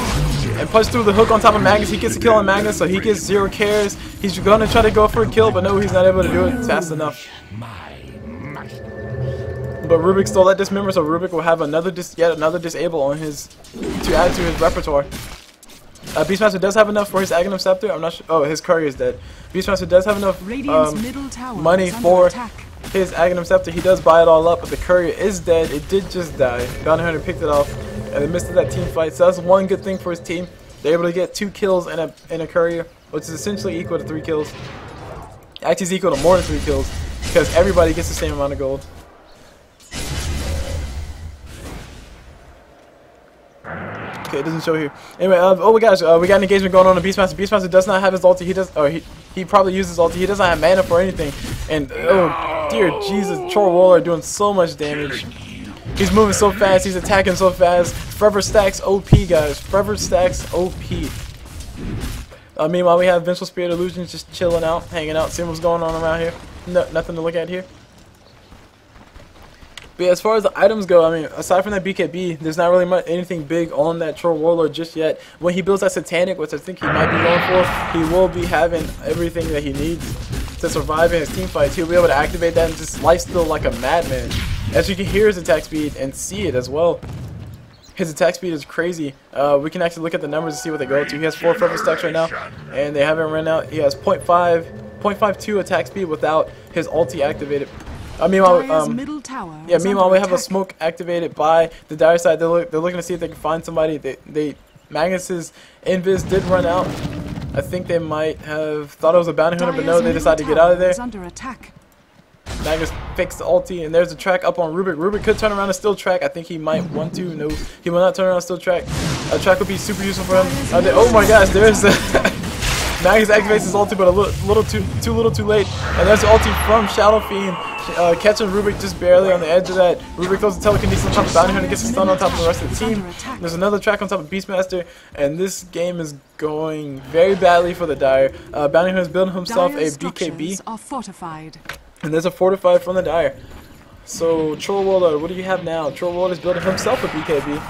And Pudge threw the hook on top of Magnus. He gets a kill on Magnus, so he gets 0 cares. He's going to try to go for a kill, but no, he's not able to do it fast enough. But Rubik stole that Dismember, so Rubik will have yet another disable on his to add to his repertoire. Beastmaster does have enough for his Aghanim Scepter. I'm not sure. Oh, his courier is dead. Beastmaster does have enough money for his Aghanim Scepter. He does buy it all up, but the courier is dead. It did just die. Bounty Hunter picked it off, and they missed that team fight. So that's one good thing for his team. They're able to get 2 kills and a courier, which is essentially equal to 3 kills. Actually, is equal to more than 3 kills because everybody gets the same amount of gold. Okay, it doesn't show here. Anyway, oh my gosh, we got an engagement going on in Beastmaster. Beastmaster does not have his ulti. He probably uses ulti. He doesn't have mana for anything. And oh dear Jesus, Troll Roller doing so much damage. He's moving so fast. He's attacking so fast. Forever Stacks OP, guys. Forever Stacks OP. Meanwhile, we have Vengeful Spirit Illusions just chilling out, hanging out, seeing what's going on around here. No, nothing to look at here. But yeah, as far as the items go, I mean, aside from that BKB, there's not really anything big on that Troll Warlord just yet. When he builds that Satanic, which I think he might be going for, he will be having everything that he needs to survive in his team fights. He'll be able to activate that and just lifesteal like a madman. As you can hear his attack speed and see it as well. His attack speed is crazy. We can actually look at the numbers and see what they go to. He has 4 Forever Stacks right now, and they haven't run out. He has 0.52 attack speed without his ulti activated. Meanwhile, meanwhile we have a smoke activated by the dire side. They're looking to see if they can find somebody. Magnus's invis did run out. I think they might have thought it was a bounty hunter, but no, they decided to get out of there. Magnus fixed the ulti, and there's a track up on Rubik. Rubik could turn around and steal track. I think he might want to. No, he will not turn around and steal track. A track would be super useful for him. Oh my gosh, there's Magnus activates his ulti, but a little too late. And there's the ulti from Shadow Fiend, catching Rubik just barely on the edge of that. Rubik throws the telekinesis on top of Bounty Hunter, gets a stun on top of the rest of the team. There's another track on top of Beastmaster, and this game is going very badly for the Dire. Bounty Hunter is building himself a BKB, and there's a fortified from the Dire. So Troll Warlord, what do you have now? Troll Warlord is building himself a BKB,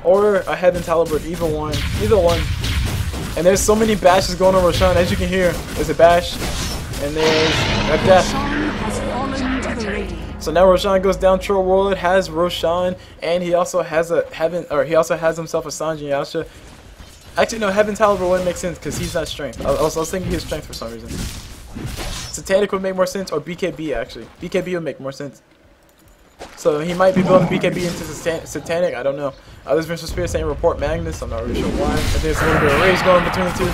or a Heaven Talibert, either one. And there's so many bashes going on Roshan. As you can hear, there's a bash, and there's a death. So now Roshan goes down. Troll Warlord has Roshan, and he also has himself a Sanjin Yasha. Actually, no, Heaven Talibert wouldn't make sense because he's not strength. I was thinking he was strength for some reason. Satanic would make more sense, or BKB actually. BKB would make more sense. So he might be building BKB into Satanic, I don't know. There's Vengeful Spirit saying report Magnus, I'm not really sure why. I think there's a little bit of rage going between the two.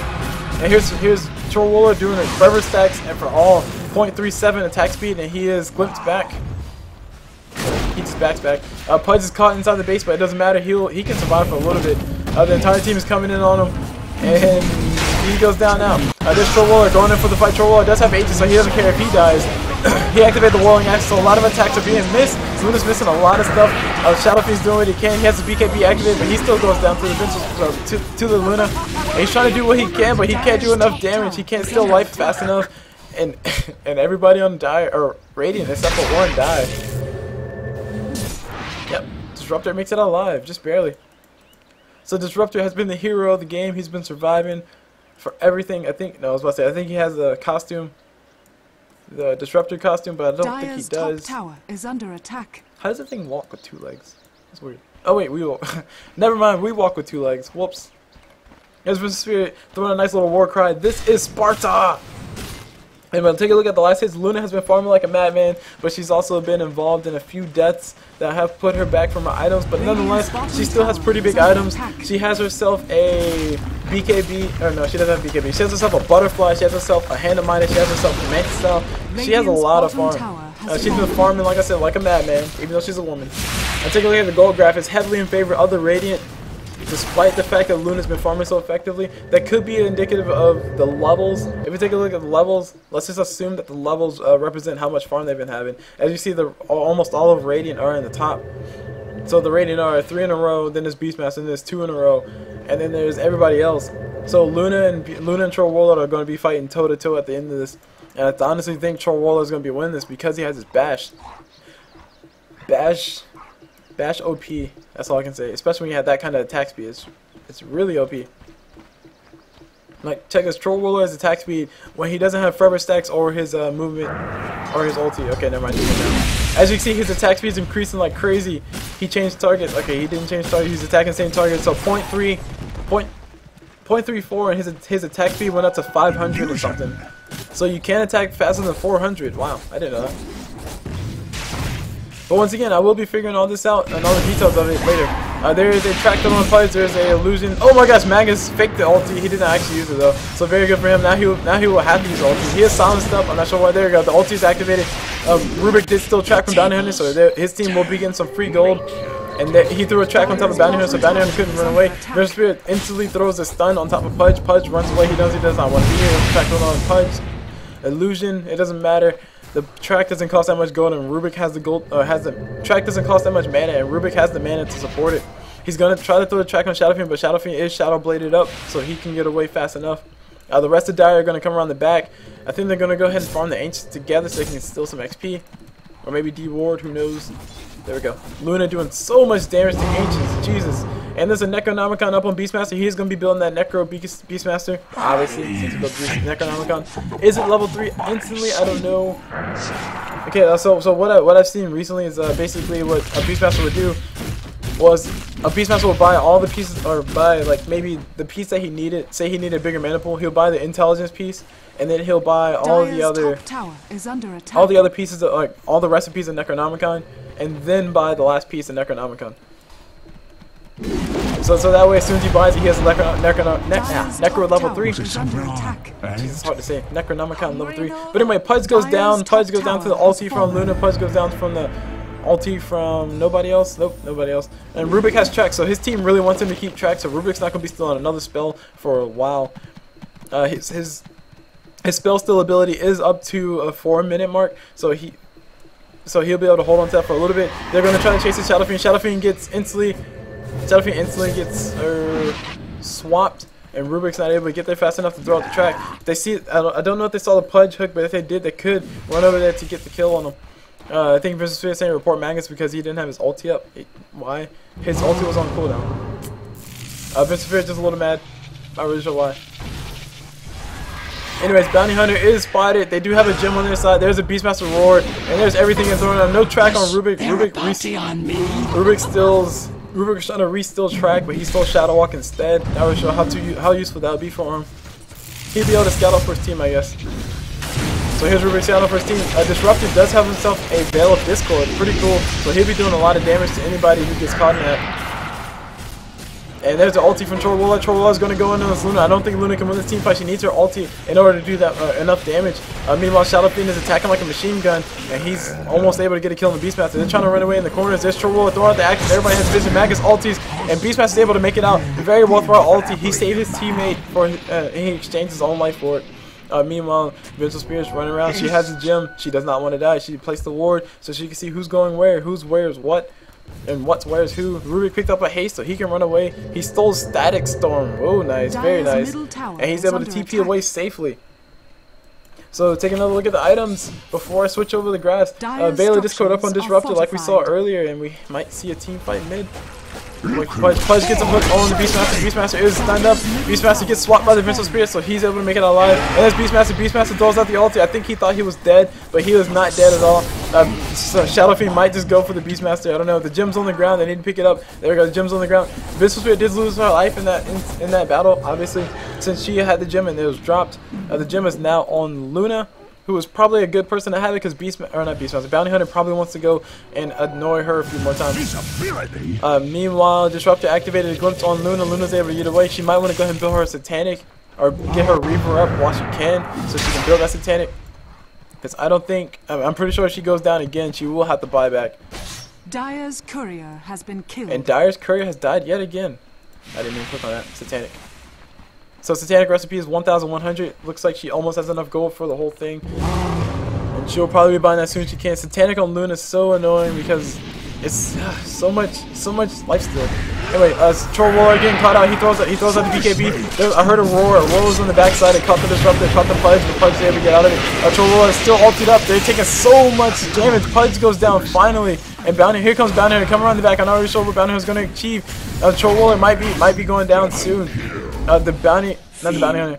And here's Troll Warlord doing it Forever Stacks, and for all 0.37 attack speed, and he is glimpsed back. He just backs back. Pudge is caught inside the base, but it doesn't matter, he can survive for a little bit. The entire team is coming in on him, and he goes down now. There's Troll Warlord going in for the fight. Troll Warlord does have Aegis, so he doesn't care if he dies. He activated the Whirling Axe, so a lot of attacks are being missed. Luna's missing a lot of stuff. Shadow Fiend's doing what he can. He has the BKB activated, but he still goes down to the to the Luna. And he's trying to do what he can, but he can't do enough damage. He can't steal life fast enough. And everybody on Dire or Radiant except for one died. Yep, Disruptor makes it alive, just barely. So Disruptor has been the hero of the game. He's been surviving for everything. I think I think he has a costume. The Disruptor costume, but I don't think he does. Top tower is under attack. How does that thing walk with 2 legs? That's weird. Oh wait, we will. Never mind, we walk with 2 legs. Whoops. There's Vengeful Spirit throwing a nice little war cry. This is Sparta! And we'll take a look at the last hits. Luna has been farming like a madman, but she's also been involved in a few deaths that have put her back from her items. But nonetheless, she still has pretty big items. She has herself a BKB, or no, she doesn't have BKB. She has herself a Butterfly. She has herself a Hand of Midas. She has herself a Mantis Style. She has a lot of farm. She's been farming, like I said, like a madman, even though she's a woman. And take a look at the gold graph. It's heavily in favor of the Radiant. despite the fact that Luna's been farming so effectively. That could be indicative of the levels. If we take a look at the levels, let's just assume that the levels represent how much farm they've been having. As you see, almost all of Radiant are in the top. So the Radiant are 3 in a row, then there's Beastmaster, and there's 2 in a row, and then there's everybody else. So Luna and Troll Warlord are going to be fighting toe to toe at the end of this. And I honestly think Troll Warlord is going to be winning this because he has his bash. Bash OP. That's all I can say. Especially when you have that kind of attack speed. It's really OP. Like, check this. Troll Warlord has attack speed when he doesn't have forever stacks or his movement or his ulti. Okay, never mind. As you can see, his attack speed is increasing like crazy. He changed targets. Okay, he didn't change targets. He's attacking the same target. So 0.34, and his attack speed went up to 500 or something. So you can attack faster than 400. Wow, I didn't know that. But once again, I will be figuring all this out and all the details of it later. There is a track on Pudge. There's a illusion. Oh my gosh, Magus faked the ulti. He didn't actually use it though, so very good for him. Now he will have to use ulti. He is silenced up. I'm not sure why. There you go. The ulti is activated. Rubik did still track from Bounty Hunter, so his team will be getting some free gold. And he threw a track on top of Bounty Hunter, so Bounty Hunter couldn't run away. Mirror Spirit instantly throws a stun on top of Pudge. Pudge runs away. He does not want to be here. Track on Pudge. Illusion. It doesn't matter. The track doesn't cost that much gold, and Rubik has the gold. The track doesn't cost that much mana, and Rubik has the mana to support it. He's gonna try to throw the track on Shadowfiend, but Shadowfiend is shadow bladed up, so he can get away fast enough. The rest of Dire are gonna come around the back. I think they're gonna go ahead and farm the Ancients together so they can steal some XP, or maybe D-Ward. Who knows? There we go. Luna doing so much damage to Ancients. Jesus. And there's a Necronomicon up on Beastmaster. He's going to be building that Necro Beastmaster. Obviously, since he built Necronomicon. Is it level 3 instantly? I don't know. Okay, so what I've seen recently is basically what a Beastmaster would do was a Beastmaster will buy all the pieces, or buy like maybe the piece that he needed. Say he needed a bigger mana pool, he'll buy the intelligence piece, and then he'll buy all the other pieces of, like all the recipes of Necronomicon, and then buy the last piece of Necronomicon. So that way, as soon as he buys it, he has a Necro level 3. Jesus, it's hard to say. Necronomicon level 3. But anyway, Pudge goes down. Pudge goes down to the ulti from Luna. Pudge goes down from the ulti from nobody else. Nope, nobody else. And Rubik has track, so his team really wants him to keep track. So Rubik's not going to be still on another spell for a while. His spell still ability is up to a 4-minute mark. So he'll be able to hold on to that for a little bit. They're going to try to chase his Shadowfiend. Shadowfiend instantly gets swapped, and Rubik's not able to get there fast enough to throw out the track. They see, I don't know if they saw the Pudge hook, but if they did, they could run over there to get the kill on him. I think Vince is saying report Magus because he didn't have his ulti up. Why? His ulti was on cooldown. Vince is just a little mad. Not really sure why. Anyways, Bounty Hunter is spotted. They do have a gem on their side. There's a Beastmaster Roar, and there's everything in throwing on. No track on Rubik. Rubik's trying to re-steal track, but he stole Shadow Walk instead. That would show how useful that would be for him. He'd be able to scout out for his team, I guess. So here's Rubik's scout out for his team. Disruptive does have himself a Veil of Discord. Pretty cool. So he'll be doing a lot of damage to anybody who gets caught in that. And there's the ulti from Troll Warlord. Troll Warlord is going to go in on this Luna. I don't think Luna can win this team fight. She needs her ulti in order to do that enough damage. Meanwhile, Shadowfiend is attacking like a machine gun, and he's almost able to get a kill on the Beastmaster. They're trying to run away in the corners. There's Troll Warlord throwing out the axe. Everybody has vision. Magus ultis, and Beastmaster is able to make it out. Very well thrown ulti. He saved his teammate for, and he exchanged his own life for it. Meanwhile, Vengeful Spirit's running around. She has a gem. She does not want to die. She placed the ward so she can see who's going where, who's where's what. And what's where's who. Rubik picked up a haste so he can run away. He stole Static Storm. Oh, nice. Very nice. And he's able to TP away safely. So take another look at the items before I switch over the grass. Baylor Discord up on Disruptor like we saw earlier, and we might see a team fight mid. Pudge gets a hook on the Beastmaster. Beastmaster is stunned up. Beastmaster gets swapped by the Vengeful Spirit, so he's able to make it out alive. And there's Beastmaster. Beastmaster throws out the ulti. I think he thought he was dead, but he was not dead at all. So Shadowfiend might just go for the Beastmaster. I don't know. The gem's on the ground. They need to pick it up. There we go. The gem's on the ground. Vengeful Spirit did lose her life in that battle, obviously, since she had the gem and it was dropped. The gem is now on Luna, who was probably a good person to have it because Bounty Hunter probably wants to go and annoy her a few more times. Meanwhile, Disruptor activated a glimpse on Luna. Luna's able to get away. She might want to go ahead and build her a Satanic, or get her Reaper up while she can, so she can build that Satanic. Because I don't think, I'm pretty sure if she goes down again, she will have to buy back. Dire's courier has been killed. And Dire's courier has died yet again. I didn't even click on that. Satanic. So Satanic recipe is 1,100. Looks like she almost has enough gold for the whole thing. And she'll probably be buying that as soon as she can. Satanic on Luna is so annoying because it's so much lifesteal. Anyway, Troll Warlord getting caught out. He throws out the BKB. I heard a roar. A roar was on the backside. It caught the disruptor, caught the Pudge. The Pudge is able to get out of it. Troll Warlord is still ulted up. They're taking so much damage. Pudge goes down finally. And Bounty, here comes Bounty Hunter. Come around the back. I'm not really sure what Bounty Hunter is going to achieve. Troll Warlord might be going down soon. The Bounty, not the Bounty Hunter.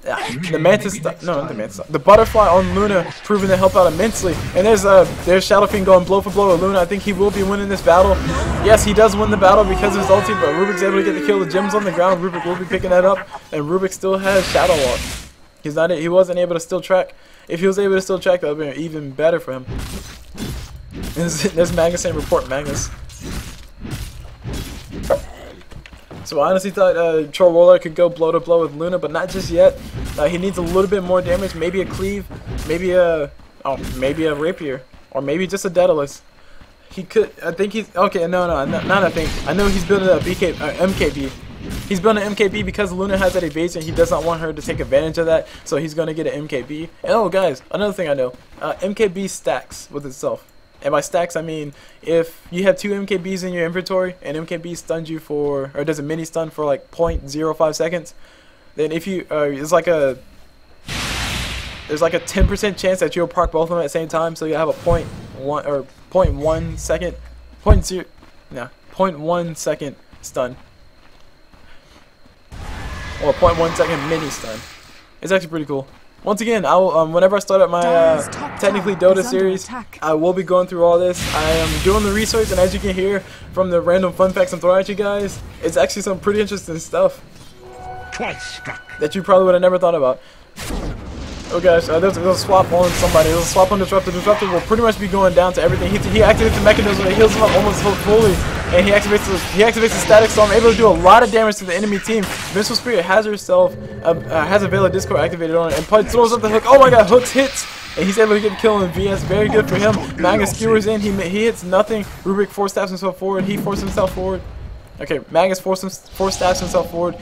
The Mantis, no, not the Mantis. The Butterfly on Luna proving to help out immensely. And there's Shadow Fiend going blow for blow with Luna. I think he will be winning this battle. Yes, he does win the battle because of his ulti, but Rubik's able to get the kill. The gem's on the ground. Rubik will be picking that up, and Rubik still has Shadow Walk. He wasn't able to still track. If he was able to still track, that would have been even better for him. There's Magnus saying report Magnus. So I honestly thought Troll Warlord could go blow to blow with Luna, but not just yet. He needs a little bit more damage, maybe a cleave, maybe a rapier, or maybe just a Daedalus. He could. I think he's okay. No, not I think. I know he's building a MKB. He's building an MKB because Luna has that evasion. He does not want her to take advantage of that, so he's gonna get an MKB. And oh, guys, another thing I know: MKB stacks with itself. And by stacks, I mean if you have 2 MKBs in your inventory and MKB stuns you for, or does a mini stun for like 0.05 seconds, then if you, there's like a 10% chance that you'll proc both of them at the same time. So you have a 0.1 second stun, or 0.1 second mini stun. It's actually pretty cool. Once again, I will, whenever I start up my technically Dota series, I will be going through all this. I am doing the research, and as you can hear from the random fun facts I'm throwing at you guys, it's actually some pretty interesting stuff that you probably would have never thought about. Oh gosh, there's a swap on somebody. There's a swap on Disruptor. Disruptor will pretty much be going down to everything. He activates the mechanism that heals him up almost fully, and he activates the static storm, able to do a lot of damage to the enemy team. Vengeful Spirit has herself has a Veil of Discord activated on it, and Pudge throws up the hook. Oh my god, hooks hits, and he's able to get the kill in VS. Very good for him. Magnus skewers in. He hits nothing. Rubik force stabs himself forward. He forced himself forward. Okay, Magnus force stabs himself forward.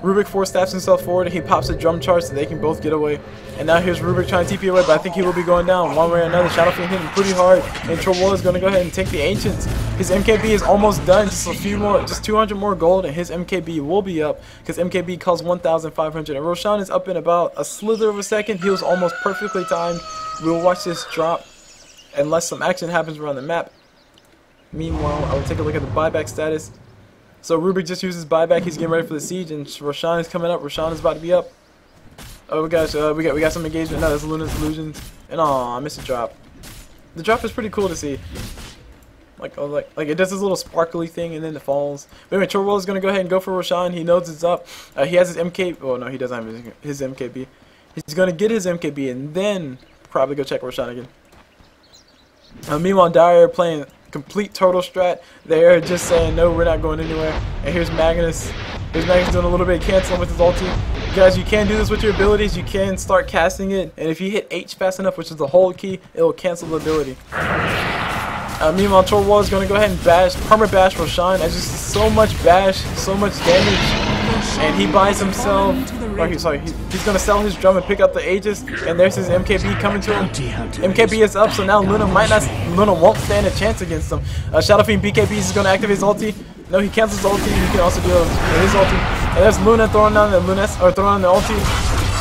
Rubik force stabs himself forward, and he pops a drum charge so they can both get away. And now here's Rubik trying to TP away, but I think he will be going down one way or another. Shadow Fiend hitting pretty hard, and Troll Warlord is going to go ahead and take the Ancients. His MKB is almost done, just a few more, just 200 more gold, and his MKB will be up, because MKB costs 1,500. And Roshan is up in about a slither of a second. He was almost perfectly timed. We'll watch this drop, unless some action happens around the map. Meanwhile, I will take a look at the buyback status. So Rubik just uses buyback. He's getting ready for the siege, and Roshan is coming up. Roshan is about to be up. Oh gosh, we got some engagement. No, that's Luna's Illusions. And I missed a drop. The drop is pretty cool to see. Like it does this little sparkly thing, and then it falls. But anyway, Troll Warlord is gonna go ahead and go for Roshan. He knows it's up. He has his MK. Oh no, he doesn't have his MKB. He's gonna get his MKB and then probably go check Roshan again. Meanwhile, Dire playing complete turtle strat. They're just saying no, we're not going anywhere. And here's Magnus. Here's Magnus doing a little bit of canceling with his ulti. Guys, you can do this with your abilities. You can start casting it, and if you hit H fast enough, which is the hold key, it will cancel the ability. Meanwhile, Troll Warlord is going to go ahead and bash, perma bash Roshan. As just so much bash, so much damage, and he buys himself. He's going to sell his drum and pick up the Aegis, and there's his MKB coming to him. MKB is up, so now Luna won't stand a chance against him. Shadow Fiend BKB is going to activate his ulti. No, he cancels ulti. He can also do his ulti. And there's Luna throwing down the ulti.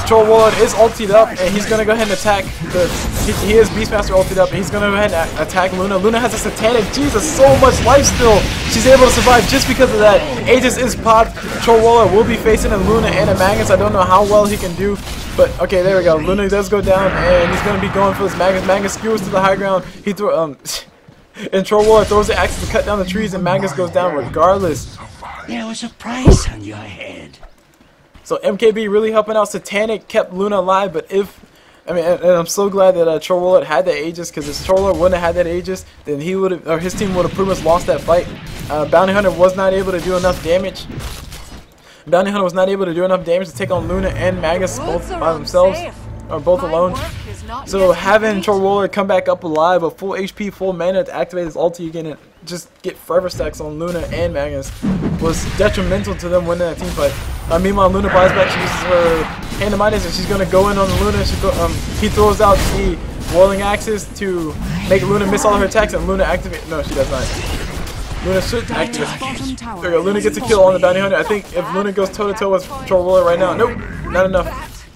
Troll Warlord is ultied up, and he's gonna go ahead and attack he is Beastmaster ultied up, and he's gonna go ahead and attack Luna. Luna has a satanic, Jesus, so much life still. She's able to survive just because of that. Aegis is popped. Troll Warlord will be facing a Luna and a Magnus. I don't know how well he can do, but okay, there we go. Luna does go down, and he's gonna be going for this Magnus. Magnus skewers to the high ground. He and Troll Warlord throws the axe to cut down the trees, and Magnus goes down regardless. There was a price on your head. So MKB really helping out. Satanic kept Luna alive, but and I'm so glad that Troll Warlord had that Aegis, because if Troll Warlord wouldn't have had that Aegis, then he would have, or his team would have pretty much lost that fight. Bounty Hunter was not able to do enough damage. Bounty Hunter was not able to do enough damage to take on Luna and Magnus both by themselves. are both alone. So having Troll Roller come back up alive with full HP, full mana to activate his ulti again and just get forever stacks on Luna and Magnus was detrimental to them winning that team fight. Meanwhile, Luna buys back, she uses her Hand of Midas and she's going to go in on Luna. He throws out the Whirling Axes to make Luna miss all of her attacks and Luna activate. No, she does not. Luna should activate. There we go. Luna gets a kill on the Bounty Hunter. I think if Luna goes toe to toe with Troll Roller right now, nope, not enough.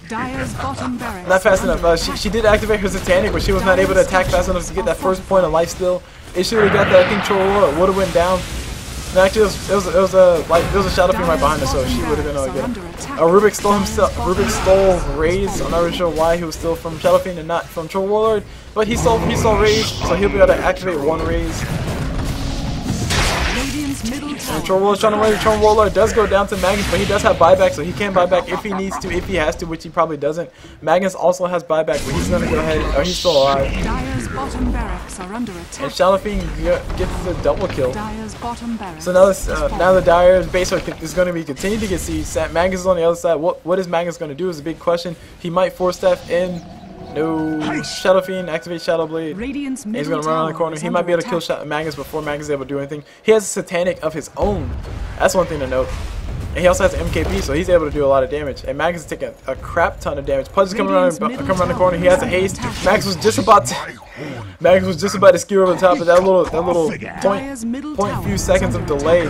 Not fast enough. She did activate her Satanic, but she was not able to attack fast enough to get that first point of life still. If she would have got that, I think Troll Roller would have went down. No, actually, it was a Shadow Fiend right behind her, so she would have been able to get him. Rubik stole himself. Rubik stole Raze. I'm not really sure why he was still from Shadow Fiend and not from Troll Warlord, but he stole Raze, so he'll be able to activate one Raze. And Troll Warlord trying to run. Troll Warlord does go down to Magnus, but he does have buyback, so he can buy back if he needs to, if he has to, which he probably doesn't. Magnus also has buyback, but he's gonna go ahead. Oh, he's still alive. And Shadow Fiend gets the double kill. So now the Dire's base is going to be continuing to get sieged. Magnus is on the other side. What is Magnus going to do is a big question. He might force staff in. No, Shadow Fiend, activate Shadow Blade. And he's going to run around the corner. He might be able to kill Magnus before Magnus is able to do anything. He has a Satanic of his own. That's one thing to note. And he also has an MKP, so he's able to do a lot of damage. And Magnus is taking a crap ton of damage. Pudge is coming around the corner. He has a haste. Magnus was just about to skewer over the top, but that little point few seconds of delay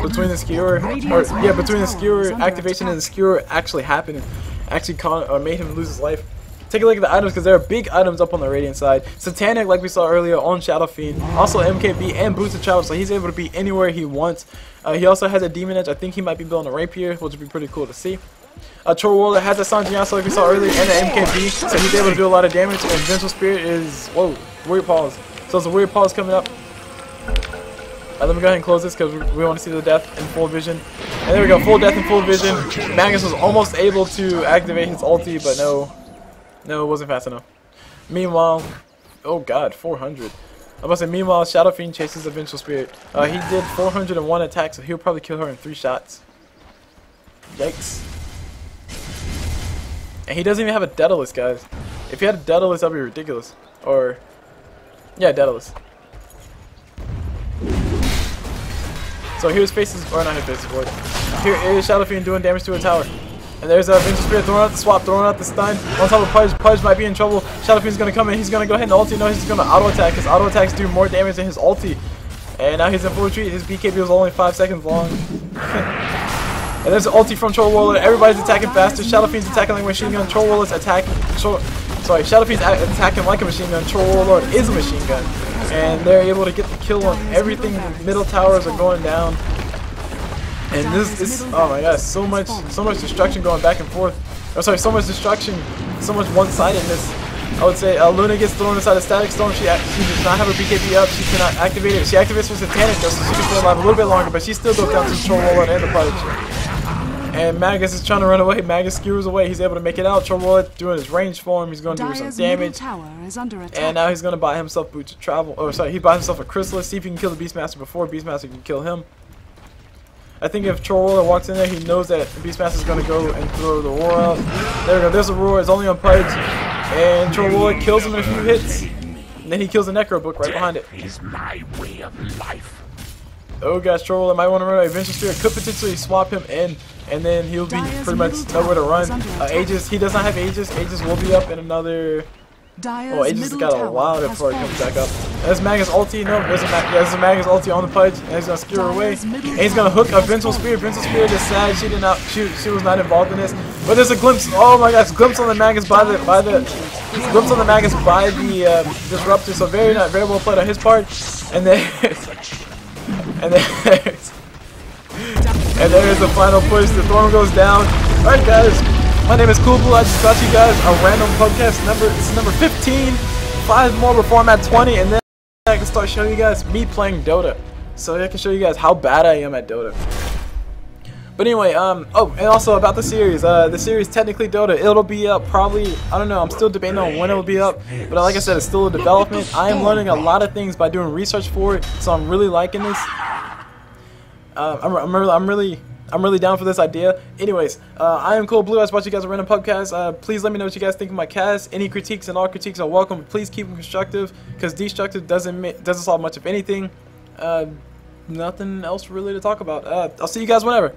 between the skewer, between the skewer activation and the skewer actually happening, actually made him lose his life. Take a look at the items because there are big items up on the Radiant side. Satanic, like we saw earlier, on Shadow Fiend. Also MKB and Boosted Travel, so he's able to be anywhere he wants. He also has a Demon Edge. I think he might be building a Rapier, which would be pretty cool to see. Troll Warlord has a Sanjian, like we saw earlier, and an MKB, so he's able to do a lot of damage. And Vengeful Spirit is, whoa, Weird Paws. So it's a Weird Paws coming up. Let me go ahead and close this because we want to see the death in full vision. And there we go, full death in full vision. Magnus was almost able to activate his ulti, but no. No, it wasn't fast enough. Meanwhile, oh god, 400. I'm about to say, meanwhile, Shadow Fiend chases the Vengeful Spirit. He did 401 attacks, so he'll probably kill her in 3 shots. Yikes. And he doesn't even have a Daedalus, guys. If he had a Daedalus, that'd be ridiculous. Or, yeah, Daedalus. So here's faces, or not his faces, board. Here is Shadow Fiend doing damage to a tower. And there's a Vengeful Spirit throwing out the swap, throwing out the stun. On top of Pudge. Pudge might be in trouble. Shadow Fiend's going to come in. He's going to go ahead and ulti. No, he's going to auto attack. His auto attacks do more damage than his ulti. And now he's in full retreat. His BKB was only 5 seconds long. And there's an ulti from Troll Warlord. Everybody's attacking faster. Shadow Fiend's attacking like a machine gun. Troll Warlord's attacking. Shadow Fiend's attacking like a machine gun. Troll Warlord is a machine gun. And they're able to get the kill on everything. The middle towers are going down. And this, oh my god, so much destruction going back and forth. Oh, sorry, so much destruction, so much one-sidedness. I would say Luna gets thrown inside a Static Storm. She does not have her BKB up. She cannot activate it. She activates her Satanic though, so she can stay alive a little bit longer, but she still goes down to Troll Warlord and the Pudge. And Magus is trying to run away. Magus skewers away. He's able to make it out. Troll Warlord doing his range form. He's going to do some damage. And now he's going to buy himself Boots of Travel. Oh, sorry, he buys himself a Chrysalis. See if he can kill the Beastmaster before Beastmaster can kill him. I think if Troll Warlord walks in there, he knows that Beastmaster is going to go and throw the roar out. There we go. There's a roar. It's only on Pudge. And Troll Warlord kills him in a few hits. And then he kills the Necro Book right behind it. Is my way of life. Oh gosh, Troll Warlord might want to run away. Vengeful Spirit could potentially swap him in. And then he'll be pretty much nowhere to run. Aegis, he does not have Aegis. Aegis will be up in another... Oh, Aegis got a while before he comes back up. There's Magus ulti. No, there's a Magus ulti on the Pudge, and he's gonna skewer away. And he's gonna hook a Vengeful Spirit. Vengeful Spirit is sad. She was not involved in this. But there's a glimpse. Oh my gosh, glimpse on the Magus by the disruptor. So very well played on his part. And then and there's the final push. The throne goes down. All right, guys. My name is Cul Blu. I just got you guys a random podcast number. This is number 15. 5 more before I'm at 20, and then I can start showing you guys me playing Dota. So I can show you guys how bad I am at Dota. But anyway, oh, and also about the series technically Dota, it'll be up probably, I don't know, I'm still debating on when it'll be up, but like I said, it's still a development. I am learning a lot of things by doing research for it, so I'm really liking this. I'm really I'm really down for this idea. Anyways, I am Cul Blu. I brought you guys a random podcast. Please let me know what you guys think of my cast. Any critiques and all critiques are welcome. Please keep them constructive, because destructive doesn't solve much of anything. Nothing else really to talk about. I'll see you guys whenever.